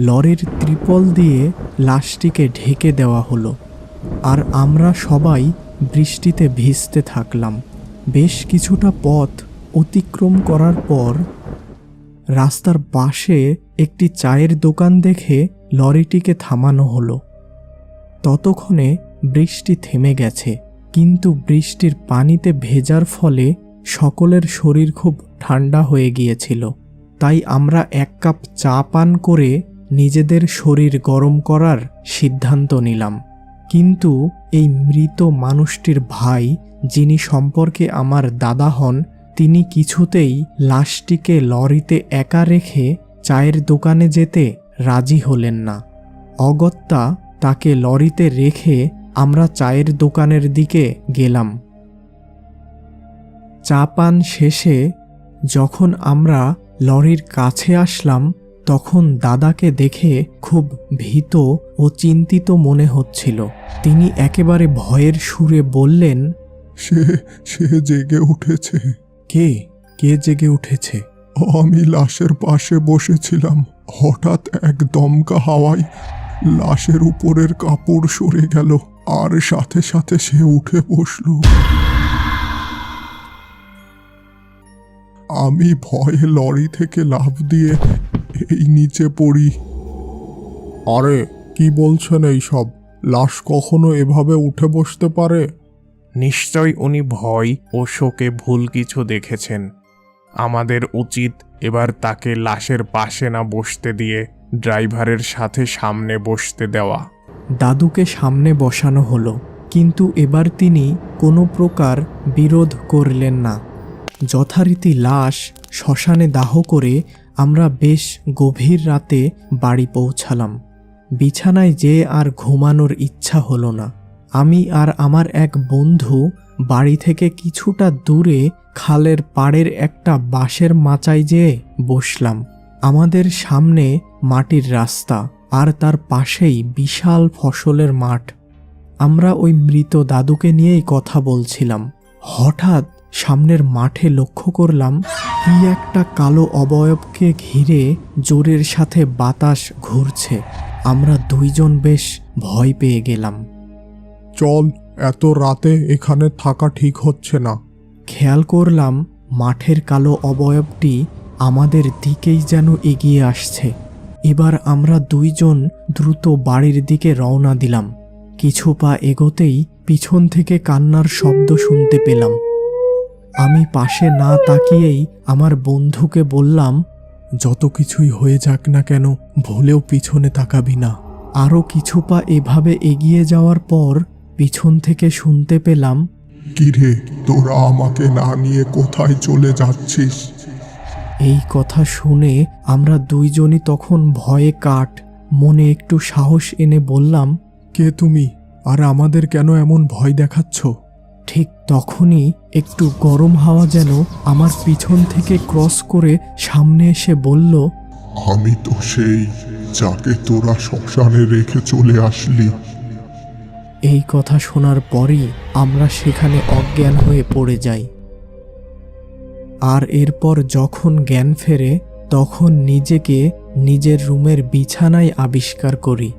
লরির ত্রিপল দিয়ে লাশটিকে ঢেকে দেওয়া হলো। আর আমরা সবাই বৃষ্টিতে ভিজতে থাকলাম। বেশ কিছুটা পথ অতিক্রম করার পর রাস্তার পাশে একটি চায়ের দোকান দেখে লরিটিকে থামানো হলো। ততক্ষণে বৃষ্টি থেমে গেছে, কিন্তু বৃষ্টির পানিতে ভেজার ফলে সকলের শরীর খুব ঠান্ডা হয়ে গিয়েছিল। তাই আমরা 1 কাপ চা পান করে নিজেদের শরীর গরম করার সিদ্ধান্ত নিলাম। কিন্তু এই মৃত মানুষটির ভাই, যিনি সম্পর্কে আমার দাদা হন, তিনি কিছুতেই লাশটিকে লরিতে একা রেখে চায়ের দোকানে যেতে রাজি হলেন না। অগত্যা তাকে লরিতে রেখে আমরা চায়ের দোকানের দিকে গেলাম। চা পান শেষে যখন আমরা লরির কাছে আসলাম, তখন দাদাকে দেখে খুব ভীত ও চিন্তিত মনে হচ্ছিল। তিনি একেবারে ভয়ের সুরে বললেন, সে জেগে উঠেছে। কে জেগে উঠেছে? আমি লাশের পাশে বসেছিলাম, হঠাৎ এক দমকা হাওয়ায় লাশের উপরের কাপড় সরে গেল, আর সাথে সাথে সে উঠে বসল। আমি ভয়ে লরি থেকে লাফ দিয়ে এই নিচে পড়ি। আরে কি বলছেন এইসব? লাশ কখনো এভাবে উঠে বসতে পারে? নিশ্চয় উনি ভয় ও শোকে ভুল কিছু দেখেছেন। আমাদের উচিত এবার তাকে লাশের পাশে না বসতে দিয়ে ড্রাইভারের সাথে সামনে বসতে দেওয়া। দাদুকে সামনে বসানো হলো, কিন্তু এবার তিনি কোনো প্রকার বিরোধ করলেন না। যথারীতি লাশ শ্মশানে দাহ করে আমরা বেশ গভীর রাতে বাড়ি পৌঁছালাম। বিছানায় যেয়ে আর ঘুমানোর ইচ্ছা হলো না। আমি আর আমার এক বন্ধু বাড়ি থেকে কিছুটা দূরে খালের পাড়ের একটা বাঁশের মাচায় যেয়ে বসলাম। আমাদের সামনে মাটির রাস্তা, আর তার পাশেই বিশাল ফসলের মাঠ। আমরা ওই মৃত দাদুকে নিয়েই কথা বলছিলাম। হঠাৎ সামনের মাঠে লক্ষ্য করলাম কি একটা কালো অবয়বকে ঘিরে জোরের সাথে বাতাস ঘুরছে। আমরা দুইজন বেশ ভয় পেয়ে গেলাম। চল, এত রাতে এখানে থাকা ঠিক হচ্ছে না। খেয়াল করলাম মাঠের কালো অবয়বটি আমাদের দিকেই যেন এগিয়ে আসছে। এবার আমরা দুইজন দ্রুত বাড়ির দিকে রওনা দিলাম। কিছু পা এগোতেই পিছন থেকে কান্নার শব্দ শুনতে পেলাম। আমি পাশে না তাকিয়েই আমার বন্ধুকে বললাম, যত কিছুই হয়ে যাক না কেন, ভুলেও পিছনে তাকাবি না। আরও কিছু পা এভাবে এগিয়ে যাওয়ার পর পিছন থেকে শুনতে পেলাম, কিরে, তোরা আমাকে না নিয়ে কোথায় চলে যাচ্ছিস? এই কথা শুনে আমরা দুইজনই তখন ভয়ে কাঠ। মনে একটু সাহস এনে বললাম, কে তুমি, আর আমাদের কেন এমন ভয় দেখাচ্ছ? ঠিক তখনই একটু গরম হাওয়া যেন আমার পিছন থেকে ক্রস করে সামনে এসে বলল, আমি তো সেই যাকে তোরা শ্মশানে রেখে চলে আসলি। এই কথা শোনার পরই আমরা সেখানে অজ্ঞান হয়ে পড়ে যাই। আর এরপর যখন জ্ঞান ফেরে, তখন নিজেকে নিজের রুমের বিছানায় আবিষ্কার করি।